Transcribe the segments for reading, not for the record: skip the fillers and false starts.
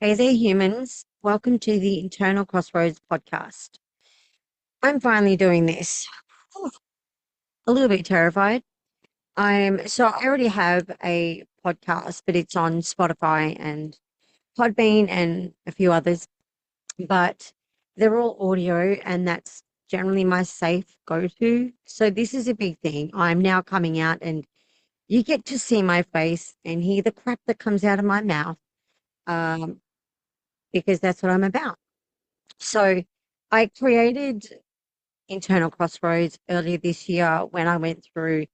Hey there, humans. Welcome to the Internal Crossroads podcast. I'm finally doing this. Ooh, a little bit terrified. I already have a podcast, but it's on Spotify and Podbean and a few others, but they're all audio, and that's generally my safe go-to. So this is a big thing. I'm now coming out, and you get to see my face and hear the crap that comes out of my mouth, um, because that's what I'm about. So I created Internal Crossroads earlier this year when I went through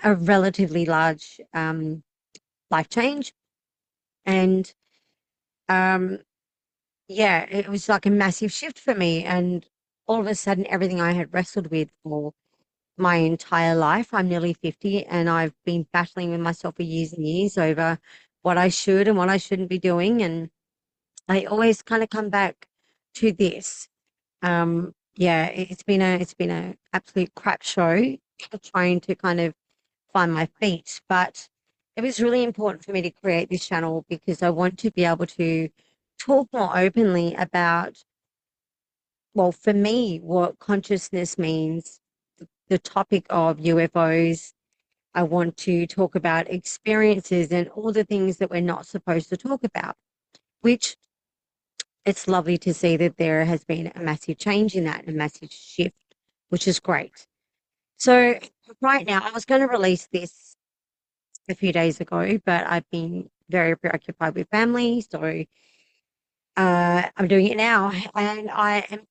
a relatively large life change. And um, yeah, it was like a massive shift for me. And all of a sudden, everything I had wrestled with for my entire life, I'm nearly 50, and I've been battling with myself for years and years over what I should and what I shouldn't be doing. And I always kind of come back to this. Yeah, it's been a absolute crap show trying to kind of find my feet, but it was really important for me to create this channel because I want to be able to talk more openly about, well, for me, what consciousness means, the topic of UFOs. I want to talk about experiences and all the things that we're not supposed to talk about, which it's lovely to see that there has been a massive change in that, a massive shift, which is great. So right now, I was going to release this a few days ago, but I've been very preoccupied with family, so I'm doing it now, and I am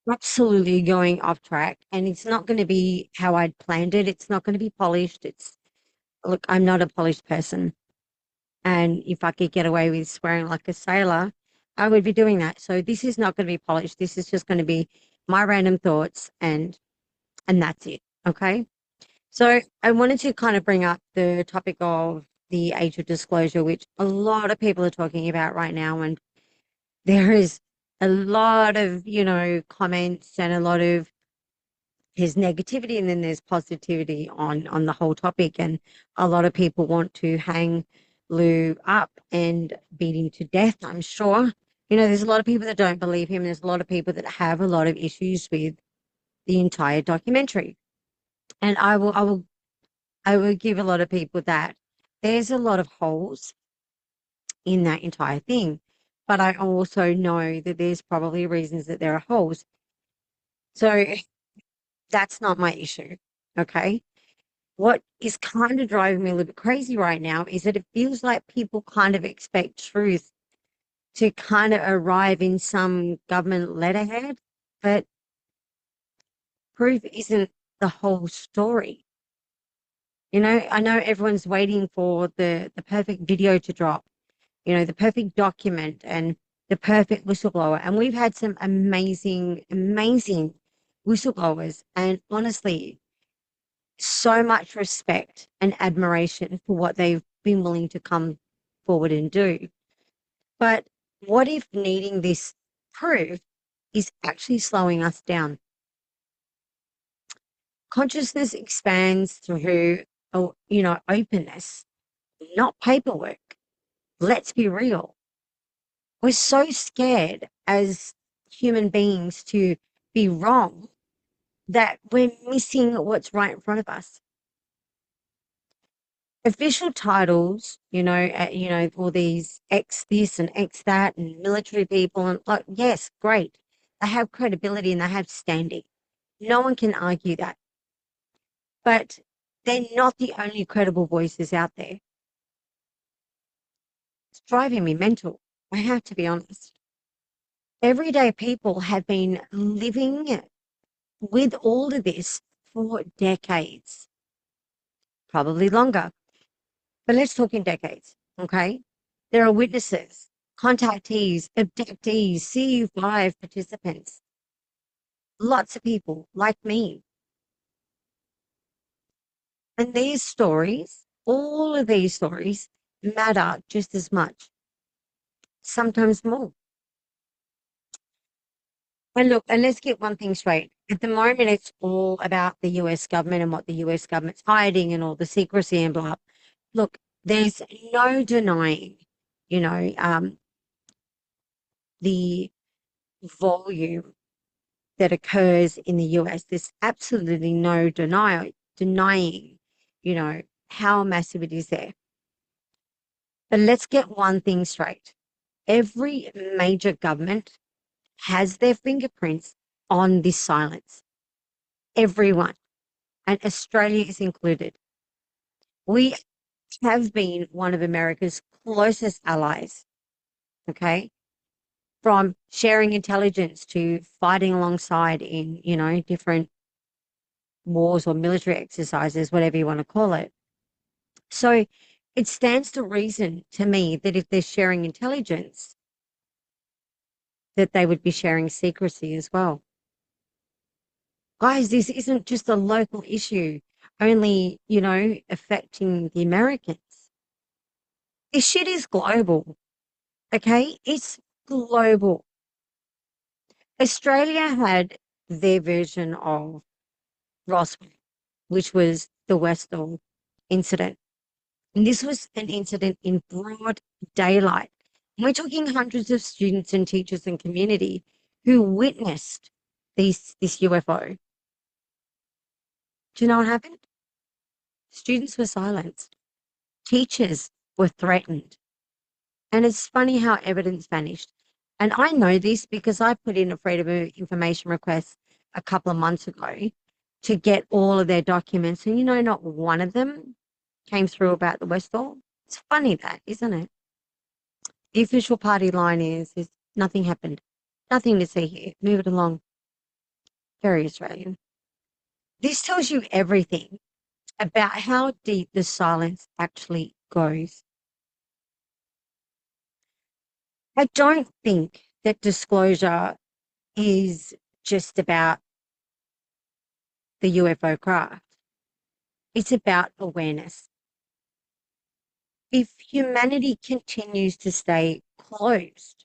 absolutely going off track. And it's not going to be how I'd planned it. It's not going to be polished. It's Look, I'm not a polished person, and if I could get away with swearing like a sailor, I would be doing that. So this is not going to be polished. This is just going to be my random thoughts, and that's it. Okay. So I wanted to kind of bring up the topic of the age of disclosure, which a lot of people are talking about right now. And there is a lot of, comments and a lot of there's negativity and then there's positivity on the whole topic. And a lot of people want to hang Lou up and beat him to death, I'm sure. There's a lot of people that don't believe him. There's a lot of people that have a lot of issues with the entire documentary. And I will give a lot of people that there's a lot of holes in that entire thing. But I also know that there's probably reasons that there are holes. So that's not my issue. Okay. What is kind of driving me a little bit crazy right now is that it feels like people kind of expect truth to kind of arrive in some government letterhead, but proof isn't the whole story. I know everyone's waiting for the perfect video to drop, the perfect document and the perfect whistleblower. And we've had some amazing, amazing whistleblowers. And honestly, so much respect and admiration for what they've been willing to come forward and do. But what if needing this proof is actually slowing us down? Consciousness expands through, openness, not paperwork. Let's be real. We're so scared as human beings to be wrong that we're missing what's right in front of us. Official titles, all these X this and X that and military people, and like, yes, great. They have credibility and they have standing. No one can argue that. But they're not the only credible voices out there. It's driving me mental. I have to be honest. Everyday people have been living with all of this for decades, probably longer. But let's talk in decades, okay? There are witnesses, contactees, abductees, CU5 participants, lots of people like me. And these stories, all of these stories, matter just as much, sometimes more. And look, and let's get one thing straight. At the moment, it's all about the US government and what the US government's hiding and all the secrecy and blah. Look, there's no denying, you know, um, the volume that occurs in the US. There's absolutely no denying, how massive it is there. But let's get one thing straight. Every major government has their fingerprints on this silence. Everyone, and Australia is included. We have been one of America's closest allies, okay? From sharing intelligence to fighting alongside in, different wars or military exercises, whatever you want to call it. So it stands to reason to me that if they're sharing intelligence, that they would be sharing secrecy as well. Guys, this isn't just a local issue, only, affecting the Americans. This shit is global, okay? It's global. Australia had their version of Roswell, which was the Westall incident. And this was an incident in broad daylight. And we're talking hundreds of students and teachers and community who witnessed this UFO. Do you know what happened? Students were silenced. Teachers were threatened. And it's funny how evidence vanished. And I know this because I put in a freedom of information request a couple of months ago to get all of their documents. And not one of them came through about the Westall. It's funny that, isn't it? The official party line is nothing happened. Nothing to see here. Move it along. Very Australian. This tells you everything about how deep the silence actually goes. I don't think that disclosure is just about the UFO craft. It's about awareness. If humanity continues to stay closed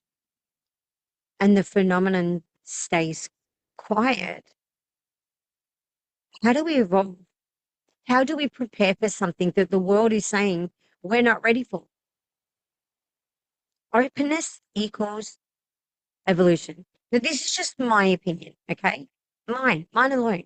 and the phenomenon stays quiet, how do we evolve? How do we prepare for something that the world is saying we're not ready for? Openness equals evolution. Now, this is just my opinion, okay? Mine alone.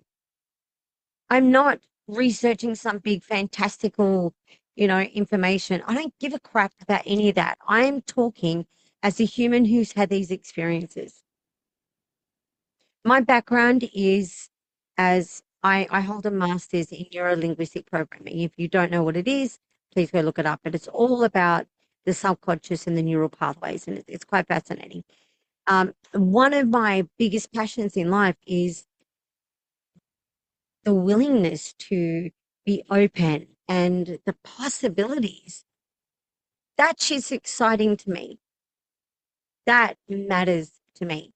I'm not researching some big fantastical, information. I don't give a crap about any of that. I am talking as a human who's had these experiences. My background is as I hold a master's in neuro-linguistic programming. If you don't know what it is, please go look it up. But it's all about the subconscious and the neural pathways, and it's quite fascinating. One of my biggest passions in life is the willingness to be open and the possibilities. That shit's exciting to me. That matters to me.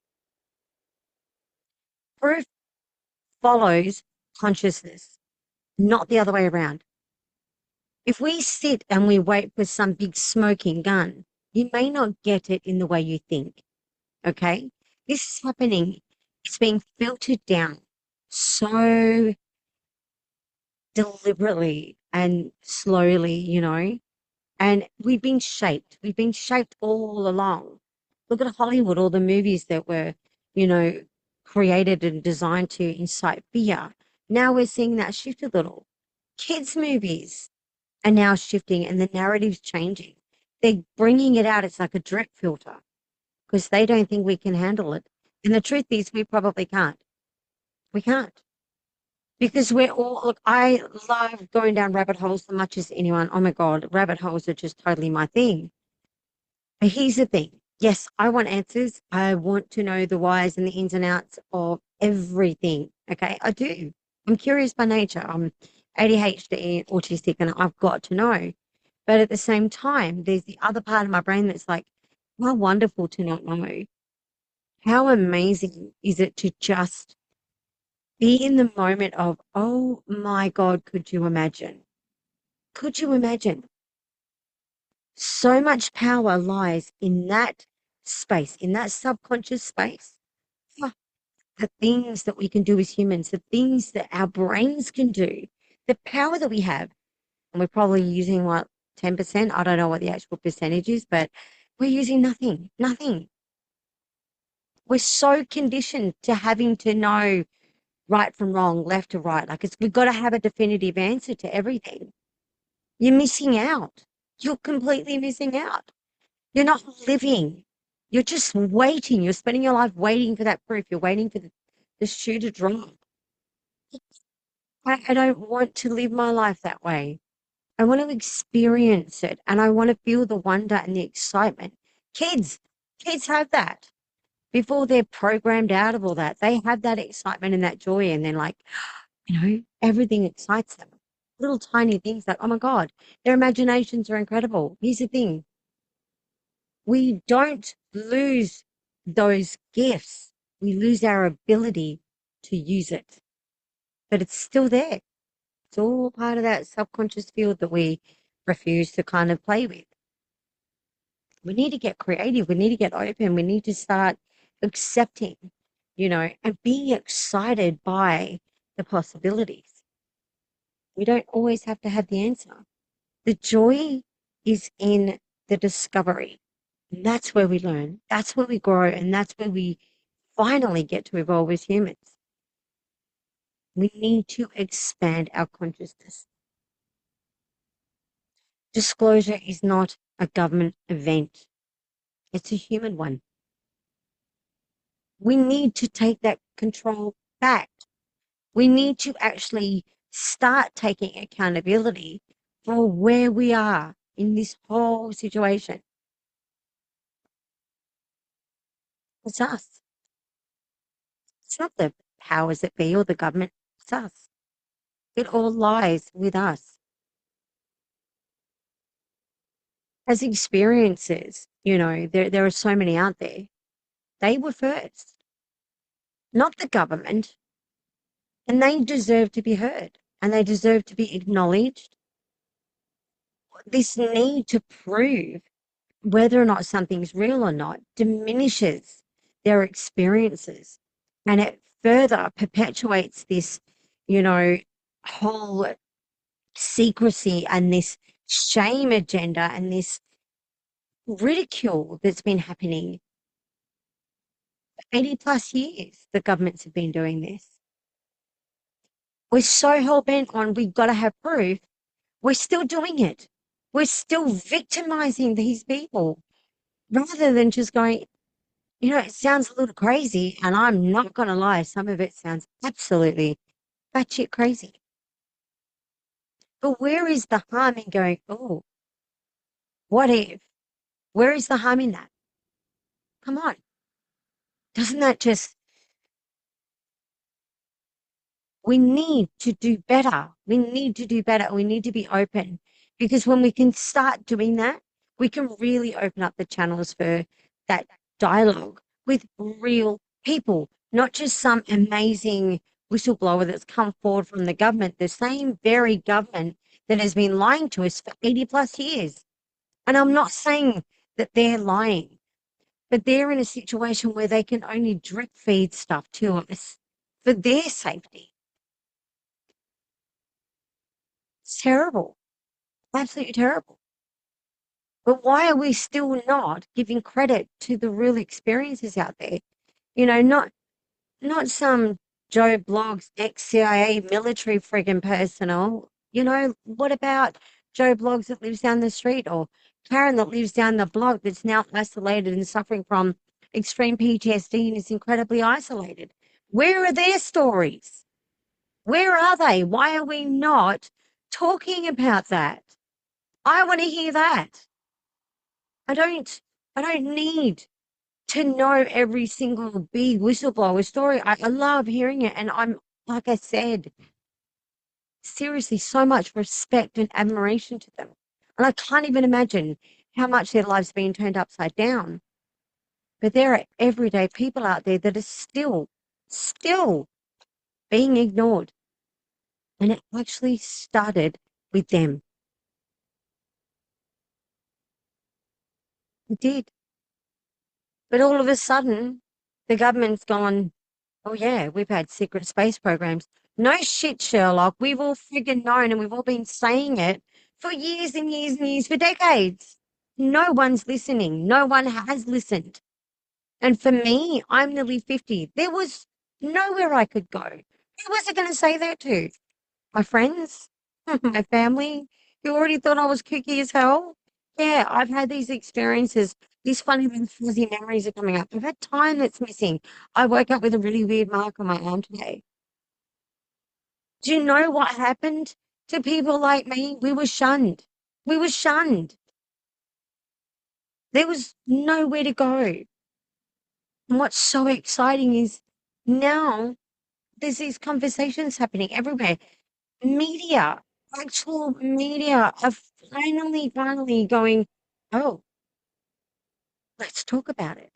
Proof follows consciousness, not the other way around. If we sit and we wait for some big smoking gun, you may not get it in the way you think. Okay? This is happening. It's being filtered down so deliberately and slowly, and we've been shaped. We've been shaped all along. Look at Hollywood, all the movies that were, created and designed to incite fear. Now we're seeing that shift a little. Kids' movies are now shifting and the narrative's changing. They're bringing it out. It's like a drip filter because they don't think we can handle it. And the truth is, we probably can't. We can't. Because we're all, look, I love going down rabbit holes as much as anyone. Oh my God, rabbit holes are just totally my thing. But here's the thing. Yes, I want answers. I want to know the whys and the ins and outs of everything. Okay, I do. I'm curious by nature. I'm ADHD, autistic, and I've got to know. But at the same time, there's the other part of my brain that's like, how wonderful to not know. How amazing is it to just be in the moment of, oh my God, could you imagine? Could you imagine? So much power lies in that space, in that subconscious space. Ah, the things that we can do as humans, the things that our brains can do, the power that we have. And we're probably using what, 10%? I don't know what the actual percentage is, but we're using nothing, nothing. We're so conditioned to having to know right from wrong, left to right. Like we've got to have a definitive answer to everything. You're missing out. You're completely missing out. You're not living. You're just waiting. You're spending your life waiting for that proof. You're waiting for the shoe to drop. I don't want to live my life that way. I want to experience it and I want to feel the wonder and the excitement. Kids, kids have that before they're programmed out of all that. They have that excitement and that joy, and then, like, everything excites them. Little tiny things like, oh my God, their imaginations are incredible. Here's the thing, we don't lose those gifts, we lose our ability to use it, but it's still there. It's all part of that subconscious field that we refuse to kind of play with. We need to get creative. We need to get open. We need to start accepting, and being excited by the possibilities. We don't always have to have the answer. The joy is in the discovery. And that's where we learn. That's where we grow. And that's where we finally get to evolve as humans. We need to expand our consciousness. Disclosure is not a government event. It's a human one. We need to take that control back. We need to actually start taking accountability for where we are in this whole situation. It's us. It's not the powers that be or the government. It's us. It all lies with us. As experiences, there are so many out there. They were first, not the government. And they deserve to be heard and they deserve to be acknowledged. This need to prove whether or not something's real or not diminishes their experiences, and it further perpetuates this, whole secrecy and this shame agenda and this ridicule that's been happening for 80 plus years. The governments have been doing this. We're so hell-bent on we've got to have proof. We're still doing it. We're still victimizing these people rather than just going, it sounds a little crazy, and I'm not going to lie, some of it sounds absolutely batshit crazy. But where is the harm in going, oh, what if? Where is the harm in that? Come on. Doesn't that just, we need to do better. We need to do better. We need to be open, because when we can start doing that, we can really open up the channels for that dialogue with real people, not just some amazing whistleblower that's come forward from the government, the same very government that has been lying to us for 80 plus years. And I'm not saying that they're lying, but they're in a situation where they can only drip feed stuff to us for their safety. It's terrible. Absolutely terrible. But why are we still not giving credit to the real experiences out there? Not some Joe Blogs, ex-CIA military friggin' personnel. What about Joe Blogs that lives down the street, or Karen that lives down the block that's now isolated and suffering from extreme PTSD and is incredibly isolated? Where are their stories? Where are they? Why are we not talking about that? I want to hear that. I don't need to know every single big whistleblower story. I love hearing it. And I'm, like I said, seriously, so much respect and admiration to them. And I can't even imagine how much their lives being turned upside down. But there are everyday people out there that are still being ignored. And it actually started with them. It did. But all of a sudden, the government's gone, oh yeah, we've had secret space programs. No shit, Sherlock. We've all friggin' known, and we've all been saying it for years and years and years, for decades. No one's listening. No one has listened. And for me, I'm nearly 50. There was nowhere I could go. Who was I going to say that to? My friends? My family? Who already thought I was kooky as hell? Yeah, I've had these experiences. These funny little fuzzy memories are coming up. I've had time that's missing. I woke up with a really weird mark on my arm today. Do you know what happened to people like me? We were shunned. We were shunned. There was nowhere to go. And what's so exciting is now there's these conversations happening everywhere. Media, actual media are finally going, oh, let's talk about it.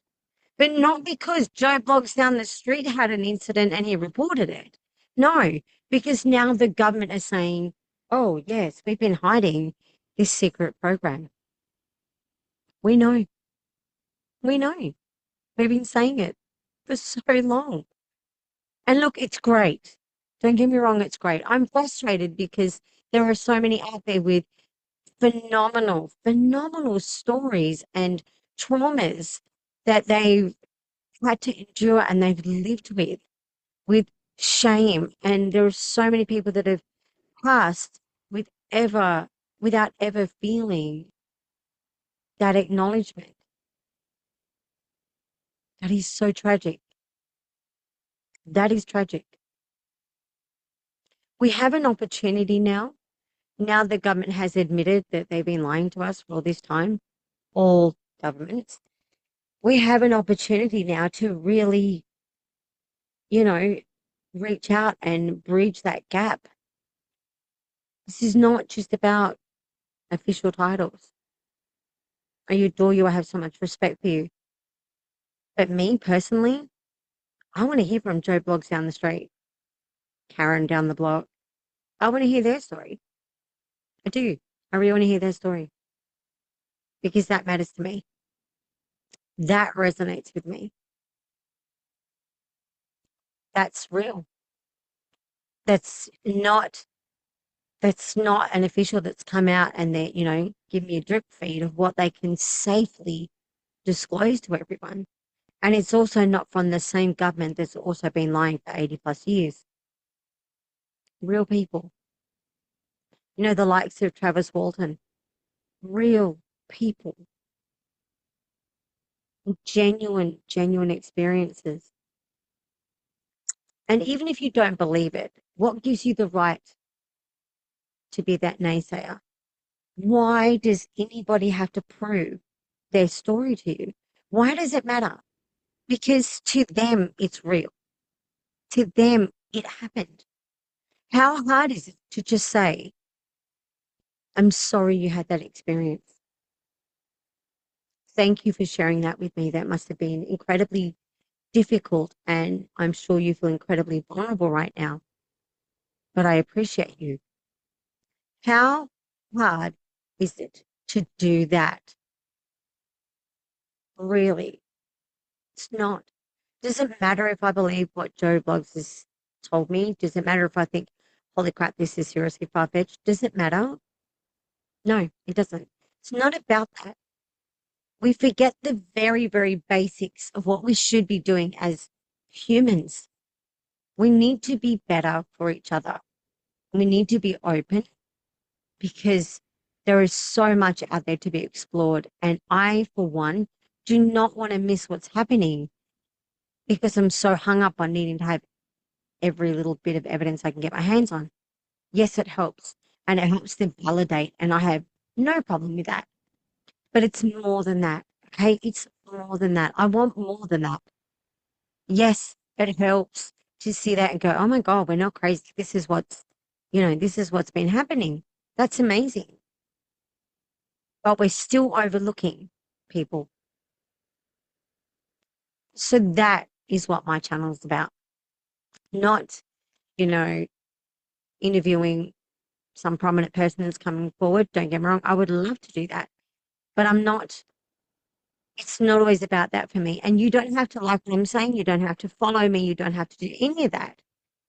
But not because Joe Bloggs down the street had an incident and he reported it. No, because now the government is saying, oh, yes, we've been hiding this secret program. We know. We know. We've been saying it for so long. And look, it's great. Don't get me wrong, it's great. I'm frustrated because there are so many out there with phenomenal stories and traumas that they've had to endure and they've lived with shame. And there are so many people that have passed without ever feeling that acknowledgement. That is so tragic. That is tragic. We have an opportunity now. Now the government has admitted that they've been lying to us for all this time, all governments. We have an opportunity now to really, you know, reach out and bridge that gap. This is not just about official titles. I adore you. I have so much respect for you. But me personally, I want to hear from Joe Bloggs down the street, Karen down the block. I want to hear their story. I do. I really want to hear their story because that matters to me. That resonates with me. That's real. That's not that's not an official that's come out and they, give me a drip feed of what they can safely disclose to everyone. And it's also not from the same government that's also been lying for 80 plus years. Real people. The likes of Travis Walton. Real people. Genuine experiences. And even if you don't believe it, what gives you the right to be that naysayer? Why does anybody have to prove their story to you? Why does it matter? Because to them, it's real. To them, it happened. How hard is it to just say, I'm sorry you had that experience? Thank you for sharing that with me. That must have been incredibly difficult, and I'm sure you feel incredibly vulnerable right now. But I appreciate you. How hard is it to do that? Really? It's not. Does it matter if I believe what Joe Bloggs has told me? Does it matter if I think, holy crap, this is seriously far-fetched? Does it matter? No, it doesn't. It's not about that. We forget the very basics of what we should be doing as humans. We need to be better for each other. We need to be open because there is so much out there to be explored. And I, for one, do not want to miss what's happening because I'm so hung up on needing to have every little bit of evidence I can get my hands on. Yes, it helps. And it helps them validate. And I have no problem with that. But it's more than that. Okay. It's more than that. I want more than that. Yes, it helps to see that and go, oh my God, we're not crazy. This is what's been happening. That's amazing. But we're still overlooking people. So that is what my channel is about. Not, interviewing some prominent person that's coming forward. Don't get me wrong. I would love to do that, but it's not always about that for me. And you don't have to like what I'm saying. You don't have to follow me. You don't have to do any of that.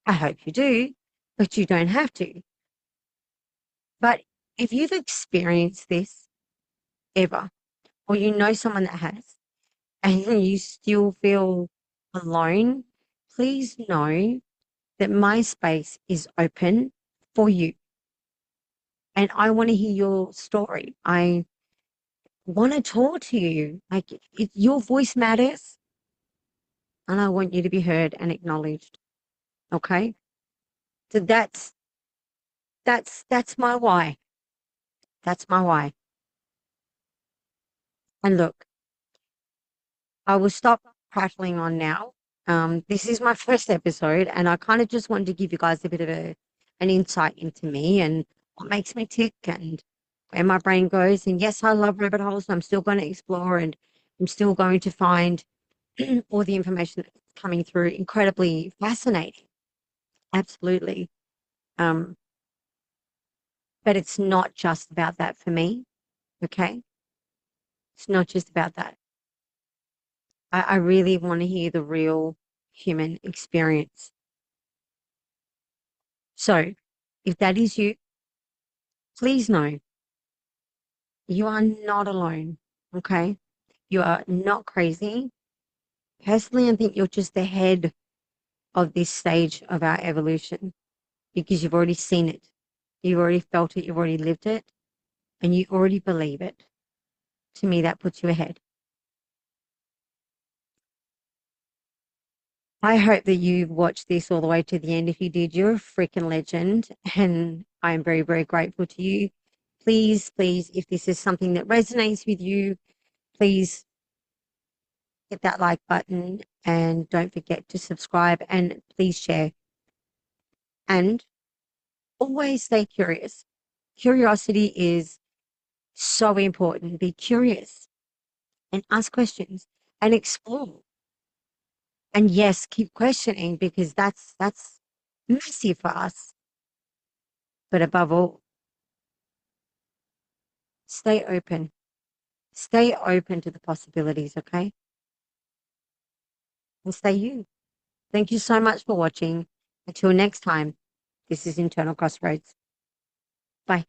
I hope you do, but you don't have to. But if you've experienced this ever, or you know someone that has, and you still feel alone, please know that my space is open for you. And I want to hear your story. I want to talk to you. Like your voice matters, and I want you to be heard and acknowledged. Okay? So that's my why. That's my why. And look, I will stop prattling on now. This is my first episode, and I kind of just wanted to give you guys a bit of an insight into me and what makes me tick and where my brain goes. And yes, I love rabbit holes, and I'm still going to explore, and I'm still going to find all the information that's coming through incredibly fascinating. Absolutely. Um, but it's not just about that for me. Okay. It's not just about that. I really want to hear the real human experience. So if that is you, please know you are not alone. Okay. You are not crazy. Personally, I think you're just ahead of this stage of our evolution because you've already seen it. You've already felt it. You've already lived it and you already believe it. To me, that puts you ahead. I hope that you've watched this all the way to the end. If you did, you're a freaking legend, and I am very, very grateful to you. Please, please, if this is something that resonates with you, please hit that like button and don't forget to subscribe and please share. And always stay curious. Curiosity is so important. Be curious and ask questions and explore. And yes, keep questioning because that's massive for us. But above all, stay open. Stay open to the possibilities, okay? And stay you. Thank you so much for watching. Until next time, this is Internal Crossroads. Bye.